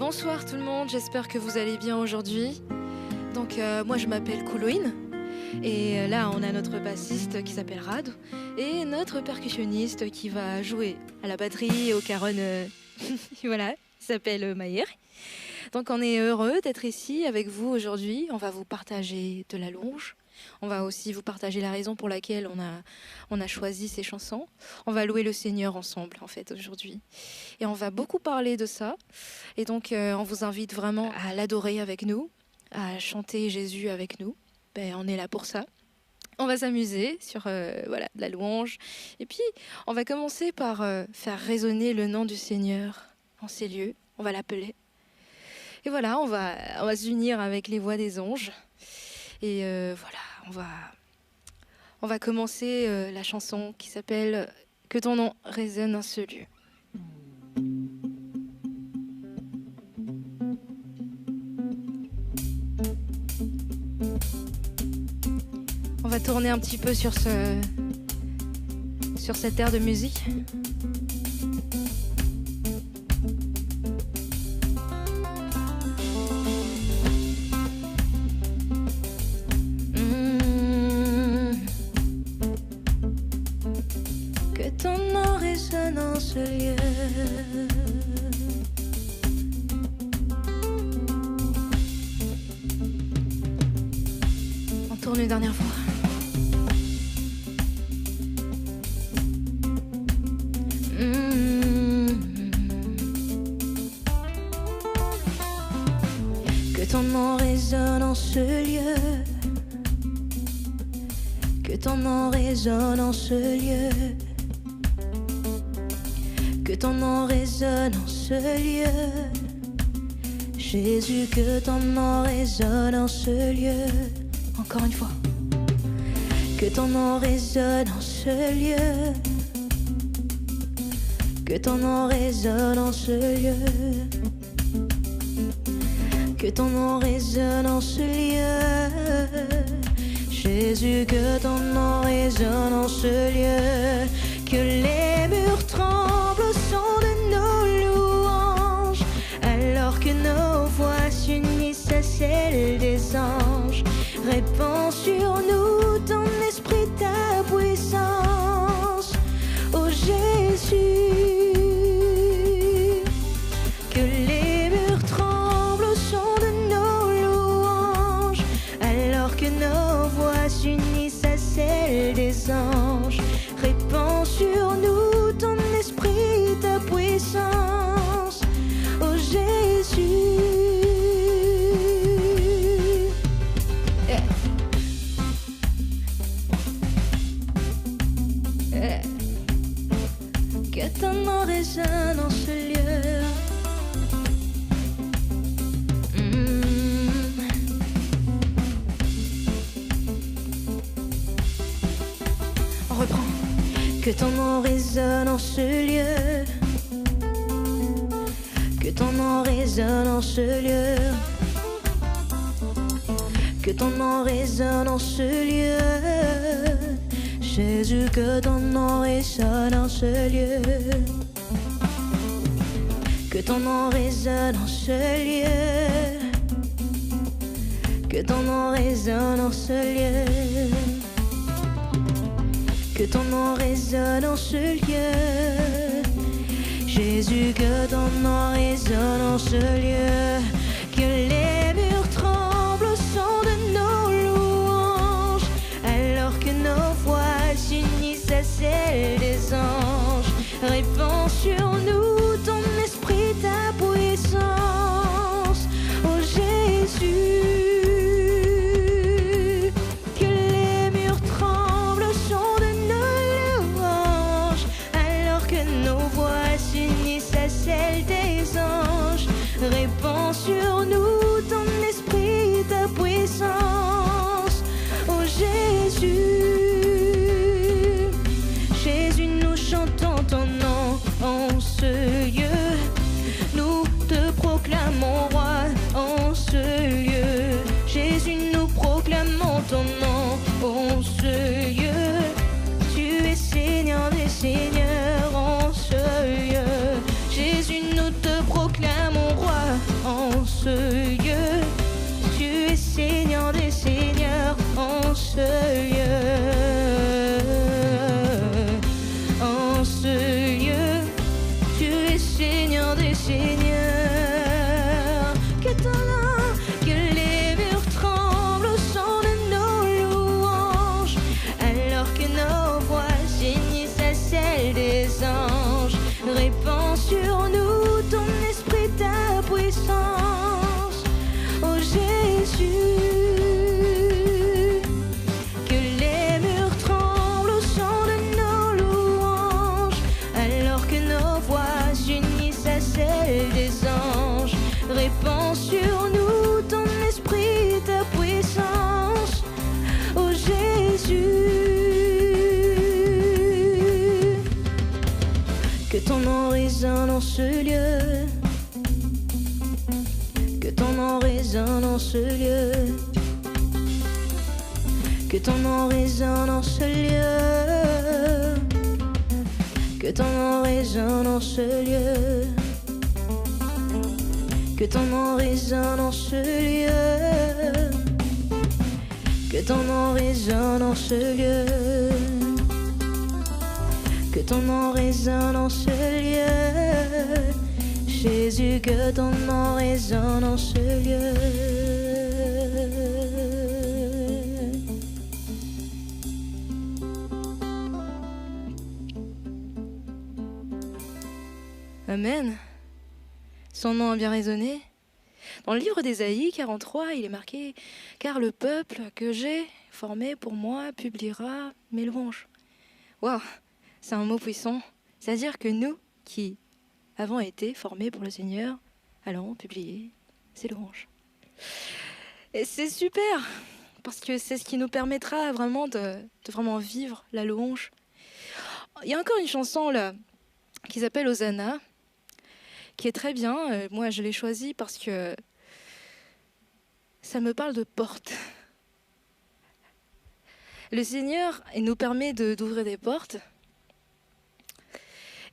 Bonsoir tout le monde, j'espère que vous allez bien aujourd'hui. Donc moi je m'appelle Koulouine et là on a notre bassiste qui s'appelle Rad et notre percussionniste qui va jouer à la batterie et au caron. Voilà, il s'appelle Maher. Donc on est heureux d'être ici avec vous aujourd'hui. On va vous partager de la louange. On va aussi vous partager la raison pour laquelle on a choisi ces chansons. On va louer le Seigneur ensemble, en fait, aujourd'hui. Et on va beaucoup parler de ça. Et donc, on vous invite vraiment à l'adorer avec nous, à chanter Jésus avec nous. On est là pour ça. On va s'amuser sur de la louange. Et puis, on va commencer par faire résonner le nom du Seigneur en ces lieux. On va l'appeler. Et voilà, on va s'unir avec les voix des anges. Et on va commencer la chanson qui s'appelle « Que ton nom résonne en ce lieu ». On va tourner un petit peu sur cette aire de musique. Dans ce lieu, on tourne une dernière fois. Que ton nom résonne en ce lieu, que ton nom résonne en ce lieu. Que ton nom résonne en ce lieu, Jésus, que ton nom résonne en ce lieu. Encore une fois. Que ton nom résonne en ce lieu, que ton nom résonne en ce lieu. Que ton nom résonne en ce lieu, Jésus, que ton nom résonne en ce lieu. Que les murs tremblent au son de nos louanges, alors que nos voix s'unissent à celles des anges. Répands sur nous ton esprit, ta puissance, ô Jésus. Que les murs tremblent au son de nos louanges, alors que nos voix s'unissent à celles des anges. Répands sur nous ton esprit, ta puissance, ô Jésus. Yeah. Yeah. Que ton nom résonne en ce lieu. On reprend. Que ton nom résonne en ce lieu, que ton nom résonne en ce lieu, que ton nom résonne en ce lieu, Jésus, que ton nom résonne en ce lieu. Que ton nom résonne en ce lieu, que ton nom résonne en ce lieu. Que ton nom résonne en ce lieu, Jésus, que ton nom résonne en ce lieu. Que les murs tremblent au son de nos louanges, alors que nos voix s'unissent à celles des anges. Répands sur nous ton esprit, ta puissance, ô Jésus. Celle des anges, répands sur nous ton esprit, ta puissance, ô Jésus. Jésus, nous chantons ton nom en ce lieu, nous te proclamons roi en ce lieu. Jésus, nous proclamons ton nom en ce lieu, tu es Seigneur des seigneurs en ce lieu. Jésus, nous te proclamons roi ton nom résonne dans ce lieu, que ton nom résonne dans ce lieu, que ton nom résonne dans ce lieu, que ton nom résonne dans ce lieu, que ton nom résonne dans ce lieu, que ton nom résonne dans ce lieu, que ton nom résonne dans ce lieu, Jésus, que ton nom résonne dans ce lieu. Amen. Son nom a bien résonné. Dans le livre d'Ésaïe 43, il est marqué « Car le peuple que j'ai formé pour moi publiera mes louanges ». Waouh, c'est un mot puissant. C'est-à-dire que nous, qui avons été formés pour le Seigneur, allons publier ses louanges. Et c'est super, parce que c'est ce qui nous permettra vraiment de vraiment vivre la louange. Il y a encore une chanson là qui s'appelle Hosanna, qui est très bien. Moi, je l'ai choisie parce que ça me parle de portes. Le Seigneur, il nous permet d'ouvrir des portes.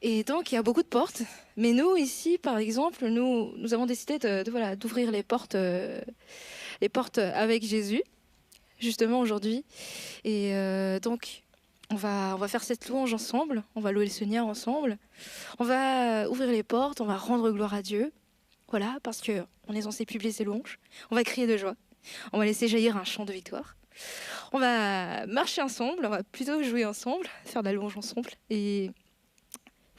Et donc, il y a beaucoup de portes. Mais nous, ici, par exemple, nous avons décidé d'ouvrir les portes avec Jésus, justement aujourd'hui. Et donc, on va faire cette louange ensemble. On va louer le Seigneur ensemble. On va ouvrir les portes. On va rendre gloire à Dieu. Voilà, parce qu'on est censé publier ses louanges. On va crier de joie. On va laisser jaillir un chant de victoire. On va marcher ensemble. On va plutôt jouer ensemble, faire de la louange ensemble. Et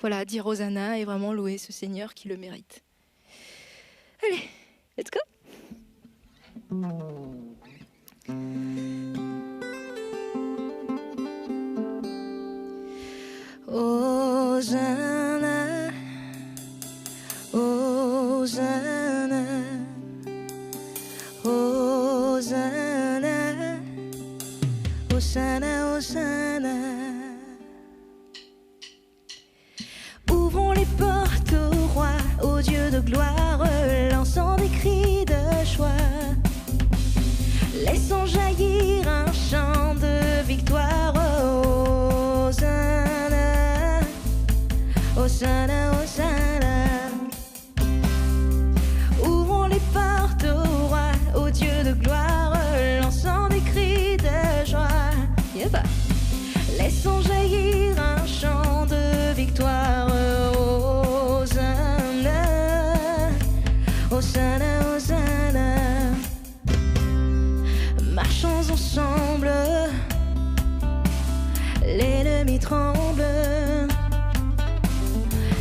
voilà, dire Hosanna et vraiment louer ce Seigneur qui le mérite. Allez, let's go! Hosanna, Hosanna, Hosanna, Hosanna, Hosanna. Ouvrons les portes au roi, au Dieu de gloire, lançant des cris de joie. Laissons jaillir un chant de victoire. Hosanna, Hosanna, Hosanna. Ouvrons les portes au roi, au Dieu de gloire, lançant des cris de joie. Yeah. Laissons jaillir un chant de victoire. Hosanna, Hosanna, Hosanna. Marchons ensemble, l'ennemi tremble.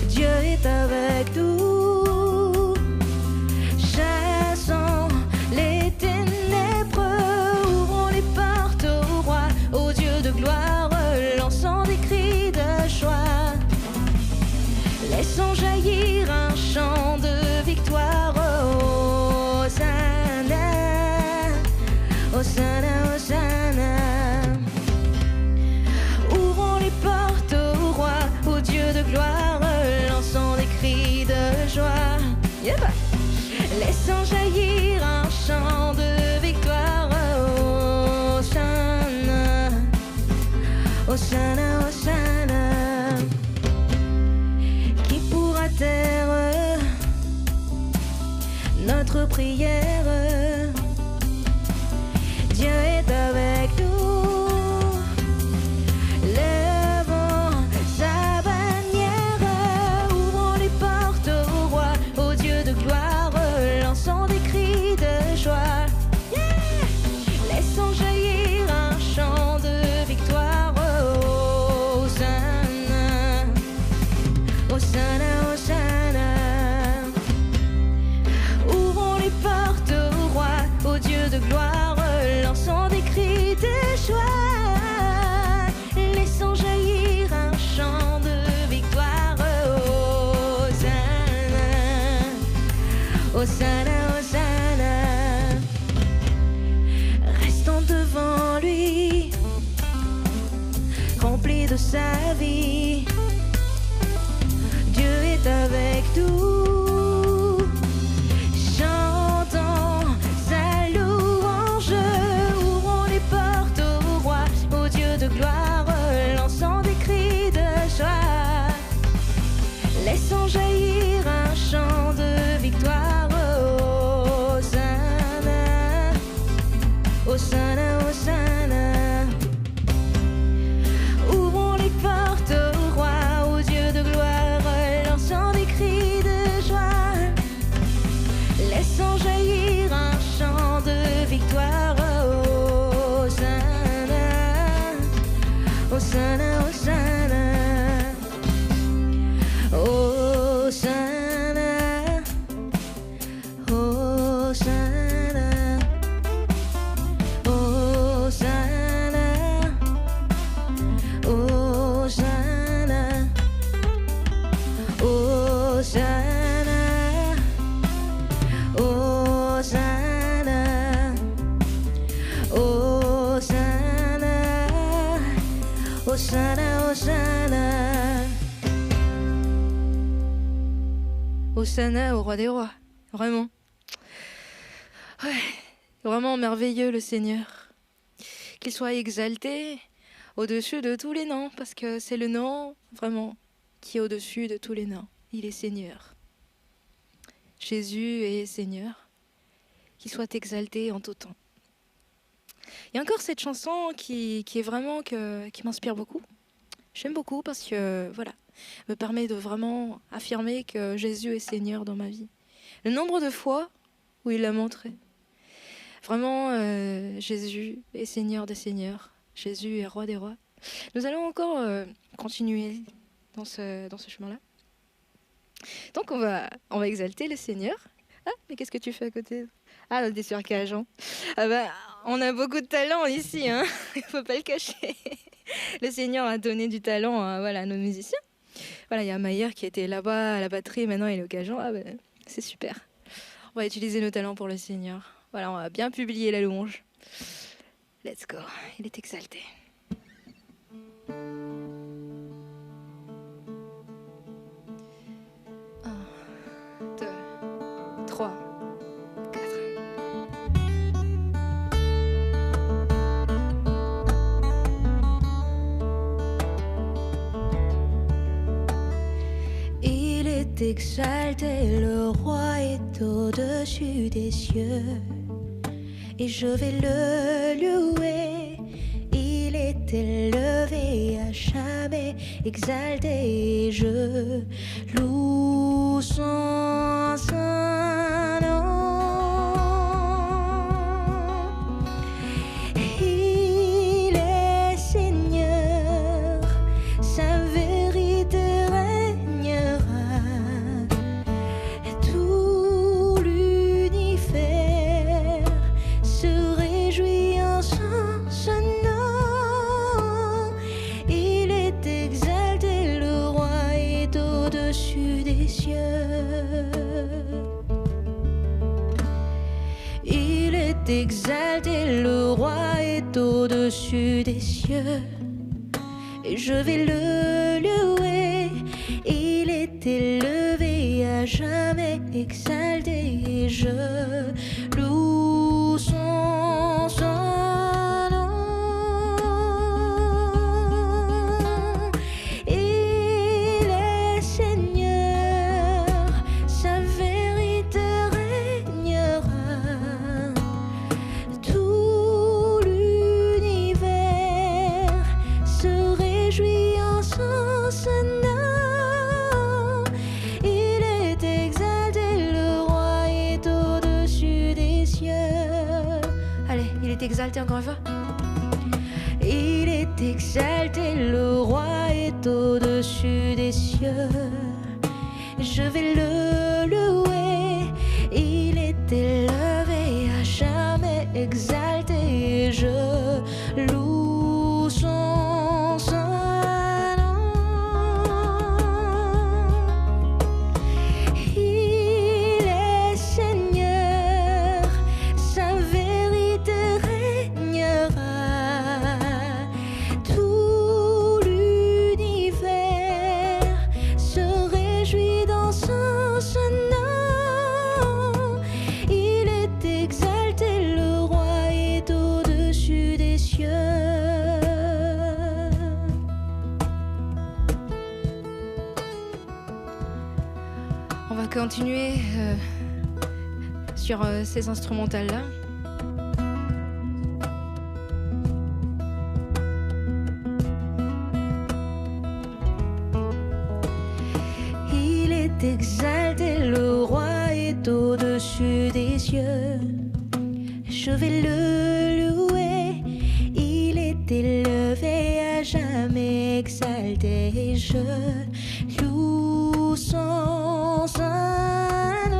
Dieu est avec nous. Chassons les ténèbres. Ouvrons les portes au roi, au Dieu de gloire, lançant des cris de joie. Laissons jaillir un chant de victoire. Hosanna, Hosanna, Hosanna. Ouvrons les portes au roi, au Dieu de gloire, lançant des cris de joie. Yeah. Laissons jaillir un chant de victoire. Hosanna, Hosanna, Hosanna. Qui pourra taire notre prière? Dieu est avec nous. Levons sa bannière. Ouvrons les portes au roi, au Dieu de gloire, lançant des cris de joie. Yeah! Laissons jaillir un chant de victoire. Hosanna, Hosanna, Hosanna. Ouvrons les portes au roi, au Dieu de gloire, lançant des cris de joie. Laissons jaillir un chant de victoire. Hosanna, Hosanna, Hosanna. Restons devant lui, remplis de sa vie. avec nous. Chantons sa louange, ouvrons les portes au roi, au Dieu de gloire, lançant des cris de joie. Laissons jaillir un chant de victoire. Hosanna, Hosanna. Ouvrons les portes au roi, au Dieu de gloire, lançant des cris de joie. Laissons jaillir un chant de victoire. Hosanna, Hosanna, Hosanna. Hosanna, Hosanna. Hosanna, Hosanna. Hosanna au roi des rois, vraiment. Ouais, vraiment merveilleux le Seigneur. Qu'il soit exalté au-dessus de tous les noms, parce que c'est le nom vraiment qui est au-dessus de tous les noms. Il est Seigneur. Jésus est Seigneur. Qu'il soit exalté en tout temps. Il y a encore cette chanson qui est vraiment qui m'inspire beaucoup. J'aime beaucoup parce que voilà, me permet de vraiment affirmer que Jésus est Seigneur dans ma vie. Le nombre de fois où il l'a montré. Vraiment, Jésus est Seigneur des Seigneurs. Jésus est Roi des Rois. Nous allons encore continuer dans ce chemin-là. Donc on va exalter le Seigneur. Ah, mais qu'est-ce que tu fais à côté? Ah, des surcageants. Ah bah, on a beaucoup de talent ici, hein. Il ne faut pas le cacher. Le Seigneur a donné du talent à nos musiciens. Voilà, il y a Maïr qui était là-bas à la batterie, maintenant il est au cajon. Ah bah, c'est super. On va utiliser nos talents pour le Seigneur. Voilà, on va bien publier la louange. Let's go, il est exalté. 1, 2, 3, 4. Il est exalté, le roi est au-dessus des cieux. Et je vais le louer, il est élevé à jamais, exalté, et je loue son saint nom. Il est Seigneur, sa vérité régnera. Tout l'univers se réjouit en son nom. Il est exalté, le roi est au-dessus des cieux. Il est exalté, le roi est au-dessus des cieux. Et je vais le louer, il est élevé à jamais, exalté, et je loue son nom. Il est Seigneur, sa vérité régnera. Tout l'univers se réjouit en son nom. Il est exalté, le roi est au-dessus des cieux. Allez, il est exalté encore une fois. Il est exalté, le roi est au-dessus des cieux. Je vais le louer, il est élevé à jamais, exalté, et je loue son saint nom. Il est Seigneur, sa vérité régnera. Tout l'univers se réjouit dans continuer sur ces instrumentales-là. Il est exalté, le roi est au-dessus des cieux. Je vais le louer, il est élevé à jamais exalté. Je loue son saint nom.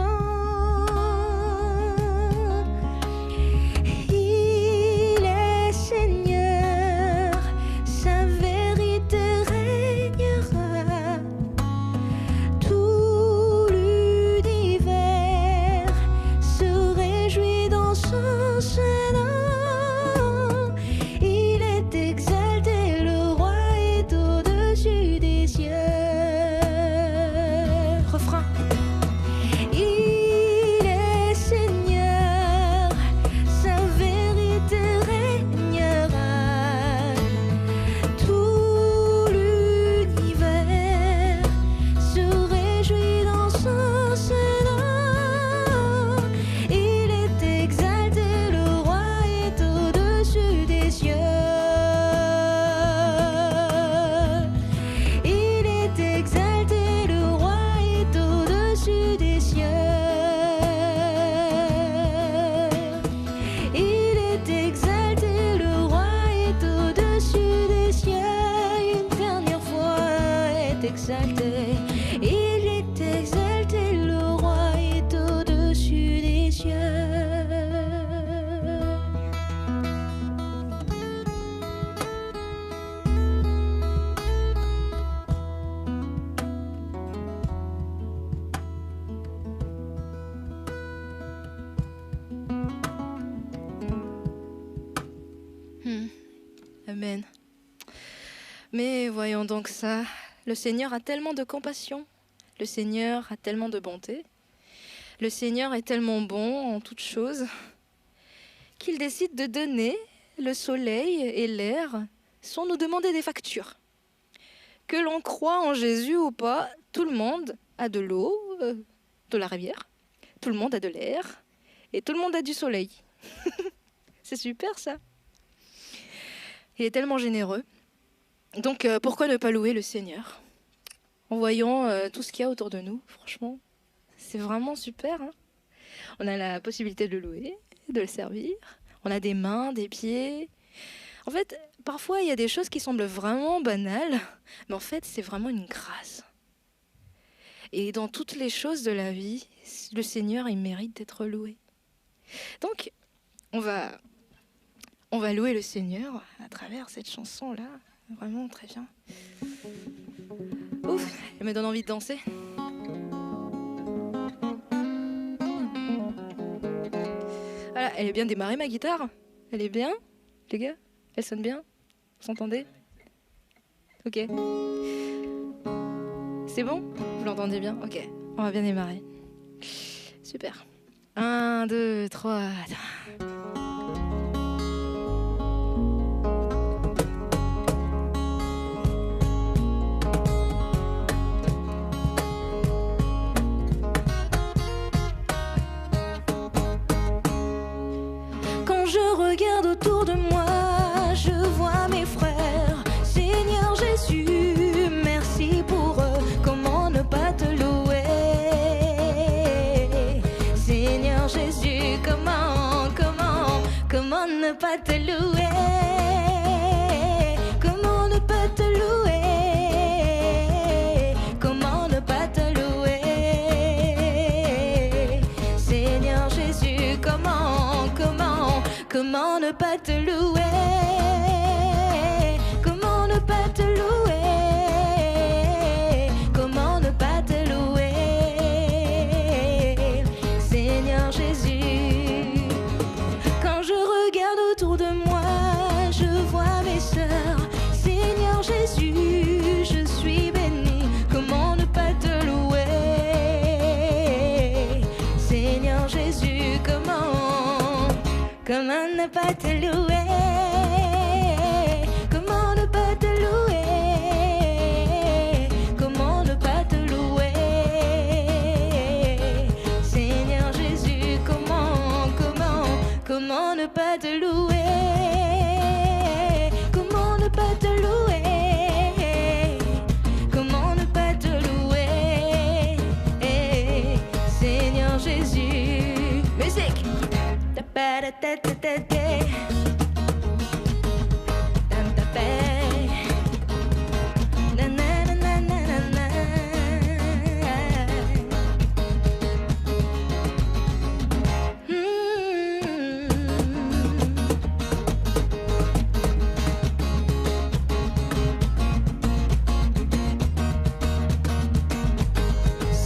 Il est Seigneur, sa vérité régnera. Tout l'univers se réjouit dans son saint nom. Il est exalté, le roi est au-dessus des cieux. Refrain. Il est Seigneur, sa vérité régnera. Tout l'univers se réjouit dans son saint nom. Il est exalté, le roi est au-dessus des cieux. Il est exalté, le roi est au-dessus des cieux. Il est exalté, le roi est au-dessus des cieux. Une dernière fois est exalté. Il est exalté, le roi est au-dessus des cieux. Amen. Mais voyons donc ça, le Seigneur a tellement de compassion, le Seigneur a tellement de bonté, le Seigneur est tellement bon en toutes choses, qu'il décide de donner le soleil et l'air sans nous demander des factures. Que l'on croit en Jésus ou pas, tout le monde a de l'eau, de la rivière, tout le monde a de l'air et tout le monde a du soleil. C'est super ça. Il est tellement généreux. Donc pourquoi ne pas louer le Seigneur en voyant tout ce qu'il y a autour de nous? Franchement, c'est vraiment super. Hein, on a la possibilité de le louer, de le servir. On a des mains, des pieds. En fait, parfois, il y a des choses qui semblent vraiment banales, mais en fait, c'est vraiment une grâce. Et dans toutes les choses de la vie, le Seigneur, il mérite d'être loué. Donc, on va louer le Seigneur à travers cette chanson-là. Vraiment très bien. Ouf, elle me donne envie de danser. Voilà, elle est bien démarrée ma guitare. Elle est bien, les gars? Elle sonne bien? Vous entendez? Ok. C'est bon? Vous l'entendez bien? Ok, on va bien démarrer. Super. 1, 2, 3... Regarde autour de moi, je vois mes frères. Seigneur Jésus, merci pour eux. Comment ne pas te louer? Seigneur Jésus, comment ne pas te louer? Comment ne pas te louer? Comment ne pas te louer? Seigneur Jésus, comment ne pas te louer? Comment ne pas te louer? Comment ne pas te louer? Seigneur Jésus, quand je regarde autour de moi, je vois mes sœurs. Seigneur Jésus, je suis bénie. Comment ne pas te louer? Seigneur Jésus, comment ne pas te louer? Comment ne pas te louer? Comment ne pas te louer?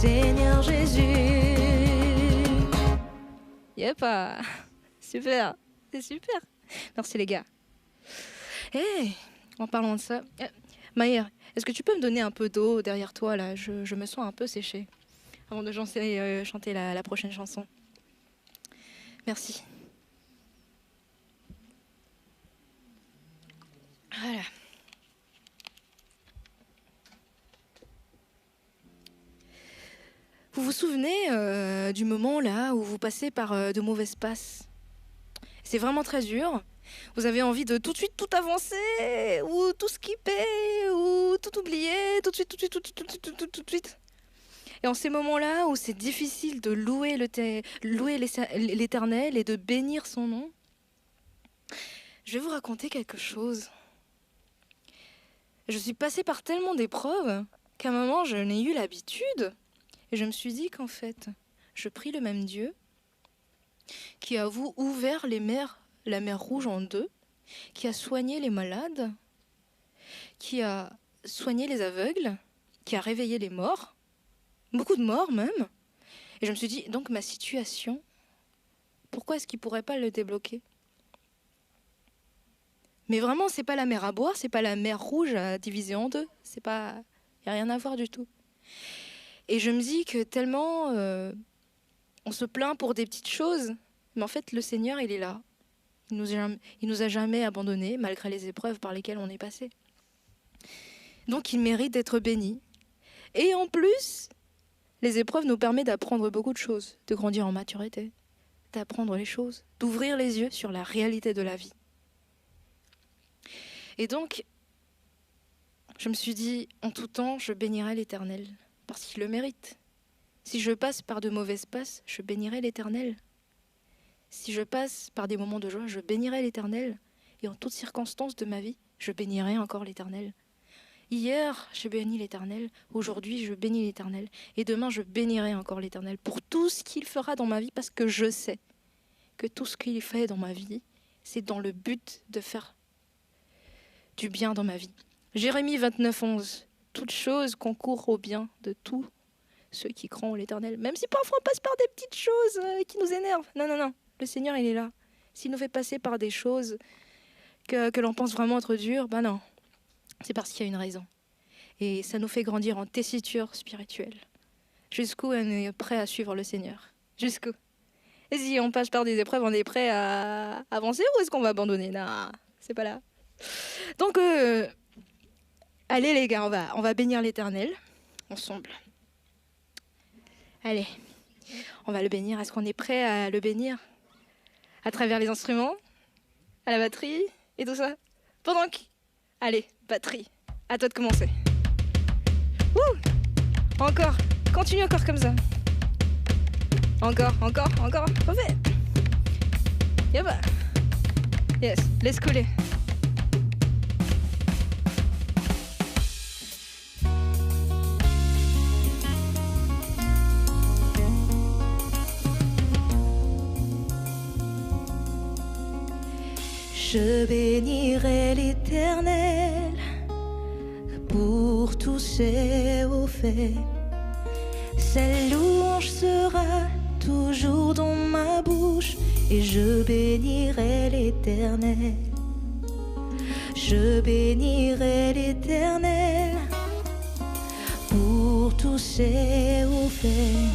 Seigneur Jésus. Yep, super, c'est super. Merci les gars. Hey, en parlant de ça, Maïr, est-ce que tu peux me donner un peu d'eau derrière toi là, je me sens un peu séchée avant de chanter la prochaine chanson. Merci. Voilà. Vous vous souvenez du moment là où vous passez par de mauvaises passes? C'est vraiment très dur. Vous avez envie de tout de suite tout avancer, ou tout skipper, ou tout oublier, tout de suite, tout de suite, tout de suite. Et en ces moments-là où c'est difficile de louer l'Éternel et de bénir son nom, je vais vous raconter quelque chose. Je suis passée par tellement d'épreuves qu'à un moment, je n'ai eu l'habitude. Et je me suis dit qu'en fait, je prie le même Dieu qui a ouvert la mer Rouge en deux, qui a soigné les malades, qui a soigné les aveugles, qui a réveillé les morts, beaucoup de morts même. Et je me suis dit, donc ma situation, pourquoi est-ce qu'il ne pourrait pas le débloquer? Mais vraiment, c'est pas la mer à boire, c'est pas la mer Rouge à diviser en deux, il n'y a rien à voir du tout. Et je me dis que tellement on se plaint pour des petites choses, mais en fait le Seigneur il est là. Il nous a jamais abandonnés malgré les épreuves par lesquelles on est passé. Donc il mérite d'être béni. Et en plus, les épreuves nous permettent d'apprendre beaucoup de choses, de grandir en maturité, d'apprendre les choses, d'ouvrir les yeux sur la réalité de la vie. Et donc, je me suis dit, en tout temps, je bénirai l'Éternel. Parce qu'il le mérite. Si je passe par de mauvaises passes, je bénirai l'Éternel. Si je passe par des moments de joie, je bénirai l'Éternel. Et en toutes circonstances de ma vie, je bénirai encore l'Éternel. Hier, j'ai béni l'Éternel. Aujourd'hui, je bénis l'Éternel. Et demain, je bénirai encore l'Éternel pour tout ce qu'il fera dans ma vie, parce que je sais que tout ce qu'il fait dans ma vie, c'est dans le but de faire du bien dans ma vie. Jérémie 29, 11. Toute chose concourt au bien de tous ceux qui croient en l'Éternel. Même si parfois on passe par des petites choses qui nous énervent. Non, non, non. Le Seigneur, il est là. S'il nous fait passer par des choses que l'on pense vraiment être dures, ben non. C'est parce qu'il y a une raison. Et ça nous fait grandir en tessiture spirituelle. Jusqu'où on est prêt à suivre le Seigneur. Jusqu'où. Et si on passe par des épreuves, on est prêt à avancer ou est-ce qu'on va abandonner? Non, c'est pas là. Donc... allez les gars, on va bénir l'Éternel ensemble. Allez, on va le bénir. Est-ce qu'on est prêt à le bénir à travers les instruments, à la batterie et tout ça? Allez, batterie, à toi de commencer. Wouh! Encore, continue encore comme ça. Encore, refais. Yaba. Yes, laisse couler. Je bénirai l'Éternel pour tous ses hauts faits. Sa louange sera toujours dans ma bouche et je bénirai l'Éternel. Je bénirai l'Éternel pour tous ses hauts faits.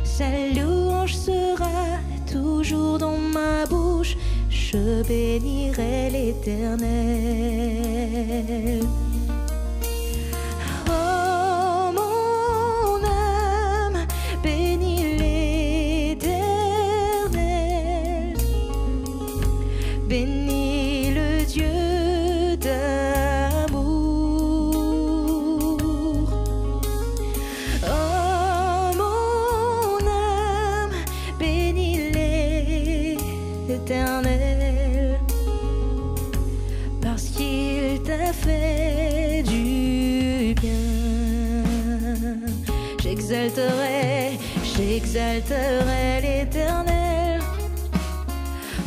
Sa louange sera toujours dans ma bouche. Je bénirai l'Éternel. Oh mon âme, bénis l'Éternel. Bénis le Dieu d'amour. Oh mon âme, bénis l'Éternel. Fait du bien. J'exalterai l'Éternel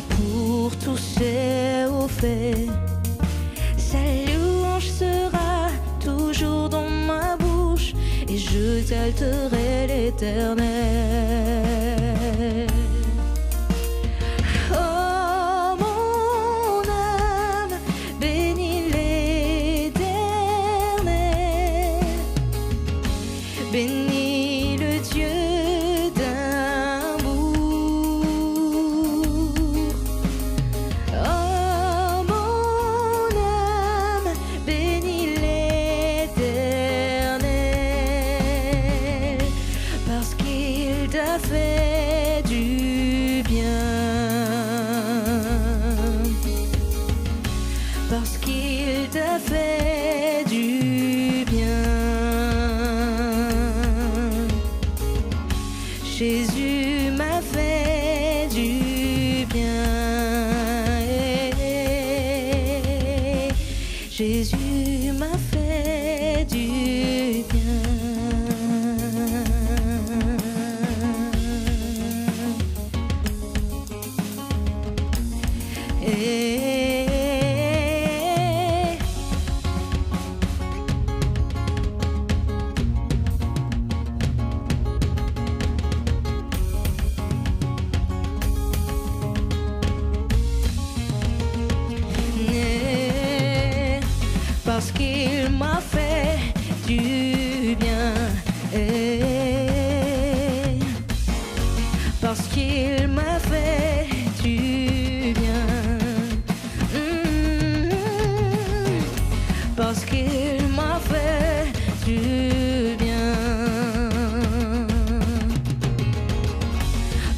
pour tous ses hauts faits. Sa louange sera toujours dans ma bouche et j'exalterai l'Éternel. Oh mon âme, bénis l'Éternel, bénis le Dieu d'amour. Oh mon âme, bénis l'Éternel, parce qu'il t'a fait du bien, parce qu'il t'a fait du bien. Jésus m'a fait du bien. Jésus m'a fait du bien. Parce qu'il m'a fait du bien, parce qu'il m'a fait du bien, parce qu'il m'a fait du bien,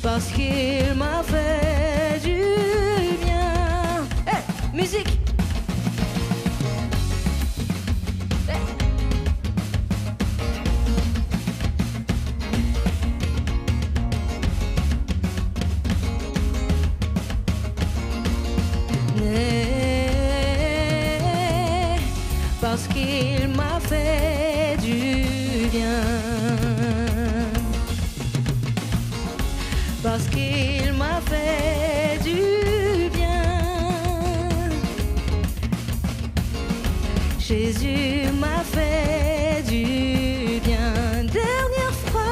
parce qu'il m'a fait du bien. Hey, musique! Parce qu'il m'a fait du bien, parce qu'il m'a fait du bien. Jésus m'a fait du bien. Dernière fois,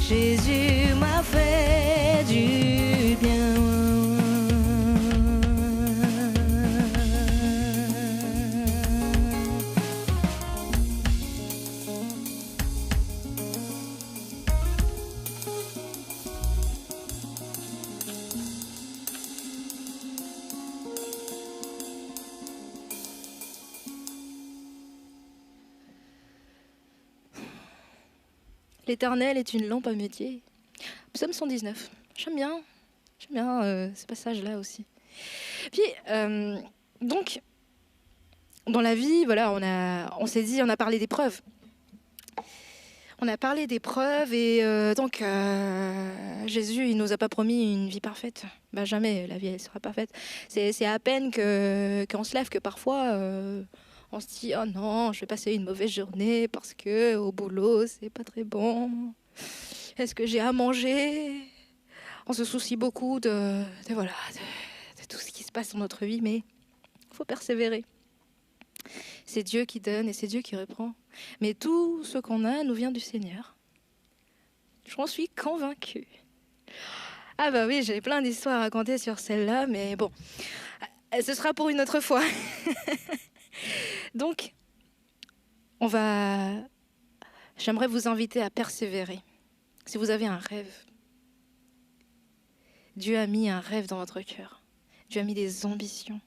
Jésus m'a fait du bien. L'Éternel est une lampe à mes pieds. Psaume 119. J'aime bien ce passage-là aussi. Puis, donc, dans la vie, voilà, on s'est dit, on a parlé d'épreuves. On a parlé d'épreuves et donc Jésus, il nous a pas promis une vie parfaite. Ben, jamais la vie elle sera parfaite. C'est à peine qu'on se lève que parfois on se dit oh non, je vais passer une mauvaise journée parce que au boulot c'est pas très bon. Est-ce que j'ai à manger? On se soucie beaucoup de tout ce qui se passe dans notre vie, mais il faut persévérer. C'est Dieu qui donne et c'est Dieu qui reprend. Mais tout ce qu'on a nous vient du Seigneur. J'en suis convaincue. Ah bah oui, j'ai plein d'histoires à raconter sur celle-là, mais bon, ce sera pour une autre fois. Donc, j'aimerais vous inviter à persévérer. Si vous avez un rêve, Dieu a mis un rêve dans votre cœur. Dieu a mis des ambitions.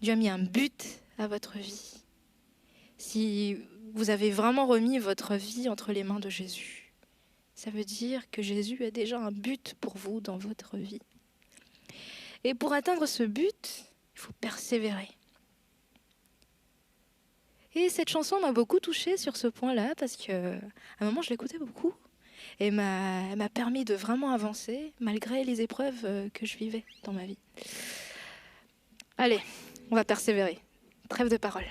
Dieu a mis un but à votre vie. Si vous avez vraiment remis votre vie entre les mains de Jésus, ça veut dire que Jésus a déjà un but pour vous dans votre vie. Et pour atteindre ce but, il faut persévérer. Et cette chanson m'a beaucoup touchée sur ce point-là parce qu'à un moment, je l'écoutais beaucoup et m'a permis de vraiment avancer malgré les épreuves que je vivais dans ma vie. Allez, on va persévérer. Trêve de parole.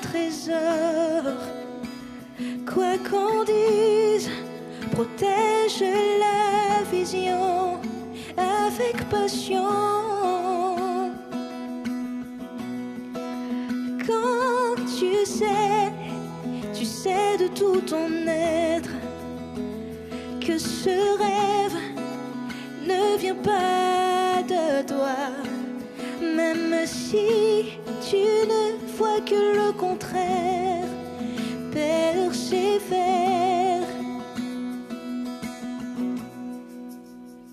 trésor. Quoi qu'on dise, protège la vision avec passion. Quand tu sais de tout ton être que ce rêve ne vient pas de toi, même si tu ne vois que le contraire. Persévère,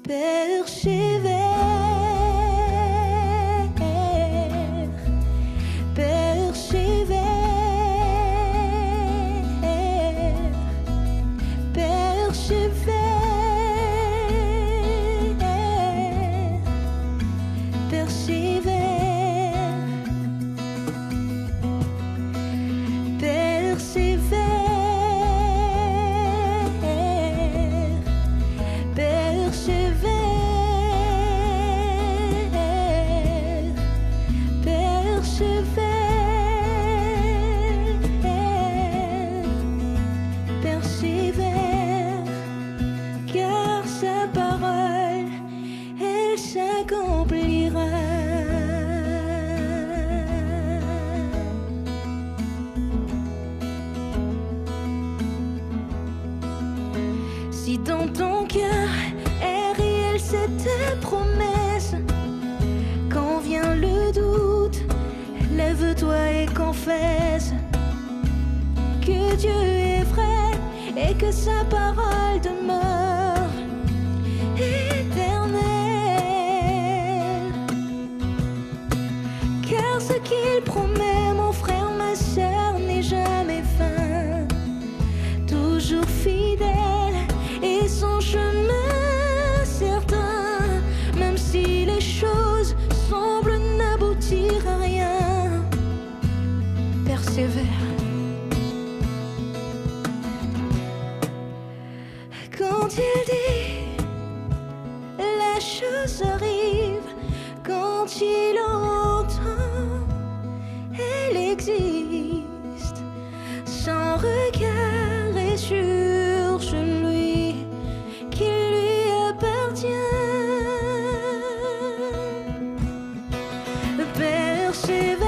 persévère, persévère, persévère, persévère. Si dans ton cœur est réelle cette promesse, quand vient le doute, lève-toi et confesse que Dieu est vrai et que sa parole demeure éternelle. Car ce qu'il promet, mon frère, ma sœur, n'est jamais fin, toujours fidèle. Et son chemin certain, même si les choses semblent n'aboutir à rien, persévère. Quand il dit, la chose arrive. Quand il entend, elle existe. Son regard est sur celui qui lui appartient. Persévère,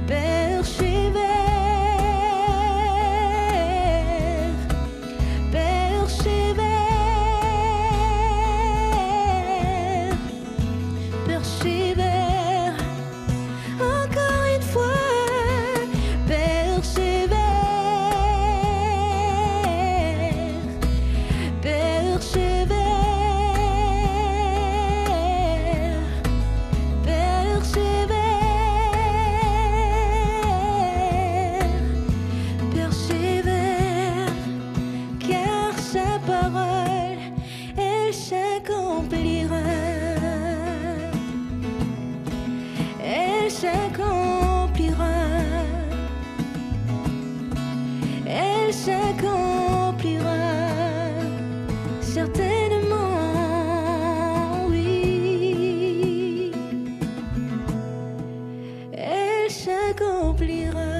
persévère, persévère, persévère. Encore une fois, persévère, persévère, persévère, persévère, car sa parole, elle s'accomplira. Elle s'accomplira. Elle s'accomplira. Certainement, oui. Elle s'accomplira.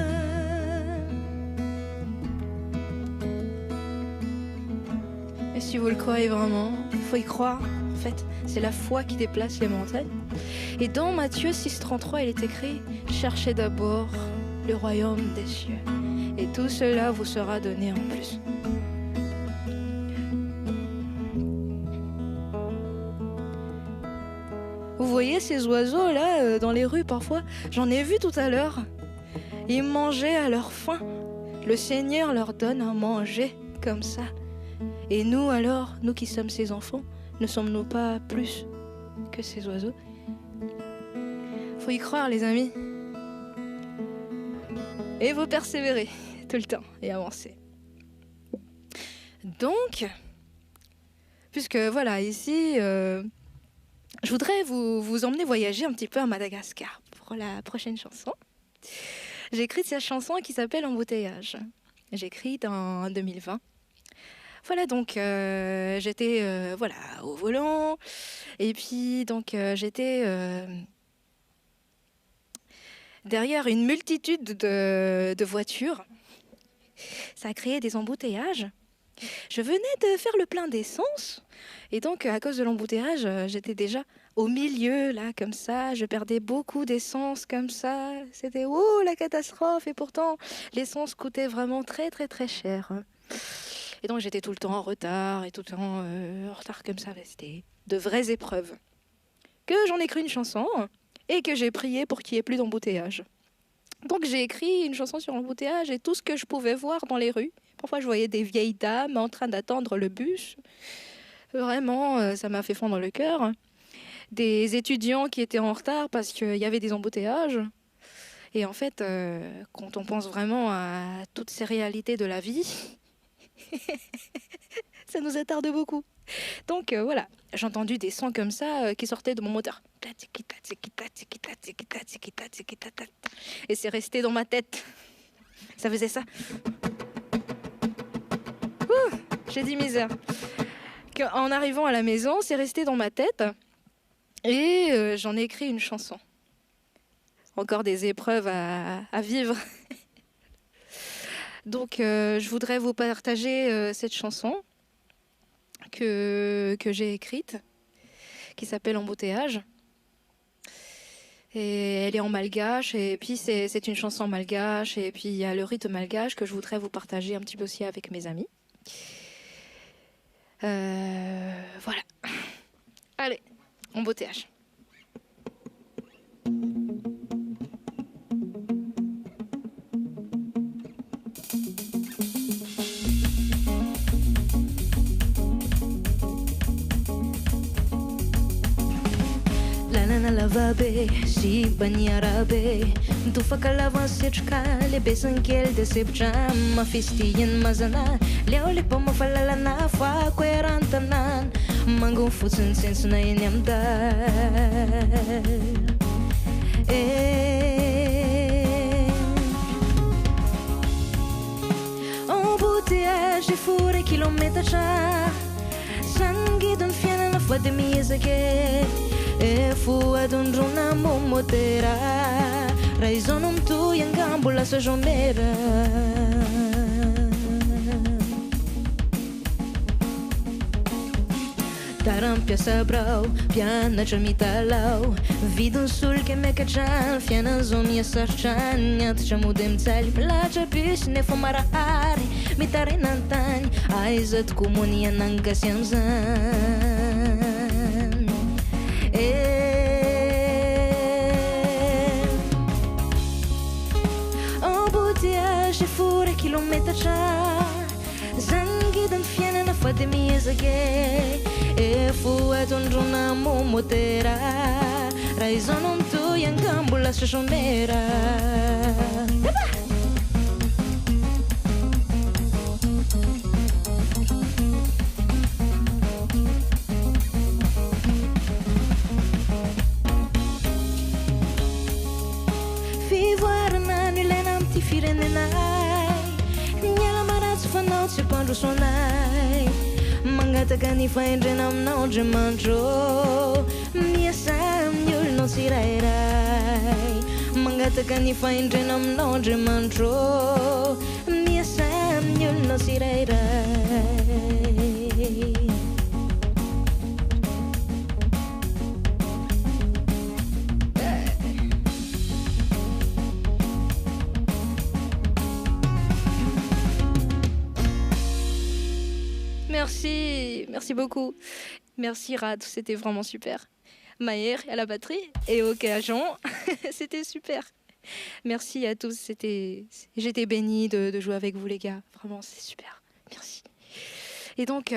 Et si vous le croyez vraiment, il faut y croire. En fait, c'est la foi qui déplace les montagnes. Et dans Matthieu 6,33, il est écrit « Cherchez d'abord le royaume des cieux, et tout cela vous sera donné en plus. » Vous voyez ces oiseaux là dans les rues parfois? J'en ai vu tout à l'heure. Ils mangeaient à leur faim. Le Seigneur leur donne à manger comme ça. Et nous alors, nous qui sommes ses enfants, ne sommes-nous pas plus que ces oiseaux? Faut y croire les amis. Et vous persévérer tout le temps et avancer. Donc, puisque voilà, ici, je voudrais vous emmener voyager un petit peu à Madagascar pour la prochaine chanson. J'ai écrit cette chanson qui s'appelle Embouteillage. J'ai écrite en 2020. Voilà, donc j'étais voilà, au volant. Et puis, donc, j'étais derrière une multitude de voitures. Ça a créé des embouteillages. Je venais de faire le plein d'essence. Et donc, à cause de l'embouteillage, j'étais déjà au milieu, là, comme ça. Je perdais beaucoup d'essence, comme ça. C'était, la catastrophe. Et pourtant, l'essence coûtait vraiment très, très, très cher. Et donc, j'étais tout le temps en retard, et tout le temps en retard comme ça. C'était de vraies épreuves. Que j'en ai écrit une chanson, et que j'ai prié pour qu'il n'y ait plus d'embouteillage. Donc, j'ai écrit une chanson sur l'embouteillage, et tout ce que je pouvais voir dans les rues. Parfois, je voyais des vieilles dames en train d'attendre le bus. Vraiment, ça m'a fait fondre le cœur. Des étudiants qui étaient en retard parce qu'il y avait des embouteillages. Et en fait, quand on pense vraiment à toutes ces réalités de la vie, ça nous attarde beaucoup. Donc voilà, j'ai entendu des sons comme ça qui sortaient de mon moteur. Et c'est resté dans ma tête. Ça faisait ça. J'ai dit misère. En arrivant à la maison, c'est resté dans ma tête et j'en ai écrit une chanson. Encore des épreuves à vivre. Donc je voudrais vous partager cette chanson que j'ai écrite, qui s'appelle Embouteillage. Et elle est en malgache, et puis c'est une chanson malgache, et puis il y a le rythme malgache que je voudrais vous partager un petit peu aussi avec mes amis. Voilà. Allez, embouteillage. Lanana lavabe, si banyarabe Tu fakalavan setrika, lebe sankely de septrama Festiany mazana, leo le pa mafalalana Fa koeran-tanana, mangon fotsiny sensina eny amdala Embouteillage fore kilometatra Sangidon'ny fiainana fa de miezake Foadondrona momotera Raha izao no mitohy angambo lasa jomera Taram-piasa brao, mpianatra mitalao Vidiny solika miakatrano, fiainan'izao miasarotrany Antitra mody mitsaly, milatra bus nefa marahary Mitarena an-tany, aiza tokoa moa ny anangasy am'zany Embouteillage fore kilometatra Zangidon'ny fiainana fa de miezake Foadondrona momotera Raha izao no mitohy angambo lasa chomera Fivoarana no ilaina am'ty firenenay Niala maratsy fanao tsy ampandro sonay Mangataka ny fahendrena aminao Andriamanitro Miasa amin'ny olonao tsirairay Mangataka ny fahendrena aminao Andriamanitro Miasa amin'ny olonao tsirairay Merci beaucoup. Merci Rad, c'était vraiment super. Maher à la batterie et au cajon, c'était super. Merci à tous, j'étais bénie de jouer avec vous les gars. Vraiment, c'est super. Merci. Et donc,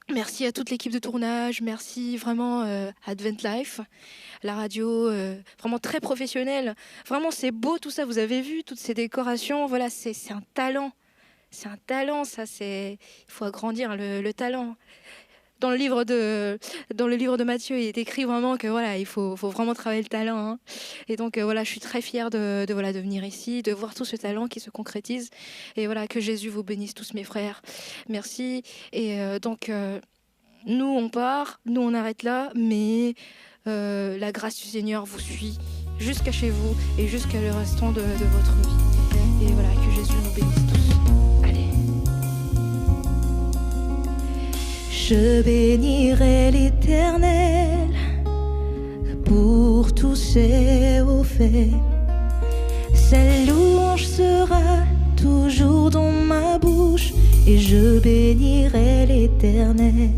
merci à toute l'équipe de tournage, merci vraiment Advent Life, la radio, vraiment très professionnelle. Vraiment, c'est beau tout ça, vous avez vu toutes ces décorations. Voilà, c'est un talent. C'est un talent, ça. Il faut agrandir le talent. Dans le livre de Matthieu, il est écrit vraiment que voilà, il faut vraiment travailler le talent. Hein. Et donc voilà, je suis très fière de venir ici, de voir tout ce talent qui se concrétise. Et voilà, que Jésus vous bénisse tous mes frères. Merci. Et donc nous on part, nous on arrête là, mais la grâce du Seigneur vous suit. jusqu'à chez vous et jusqu'à le restant de votre vie. Et voilà, que Jésus nous bénisse tous. Allez. Je bénirai l'Éternel pour tous ses hauts faits. Sa louange sera toujours dans ma bouche, et je bénirai l'Éternel.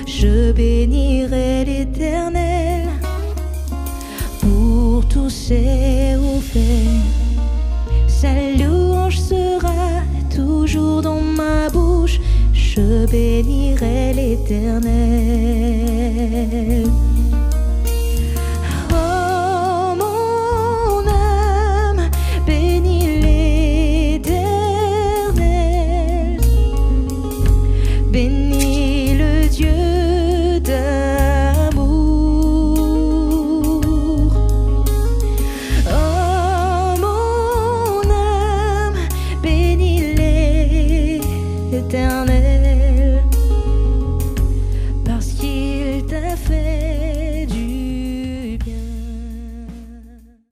Je bénirai l'Éternel pour tous ses hauts faits. Sa louange sera toujours dans ma bouche. Je bénirai l'Éternel.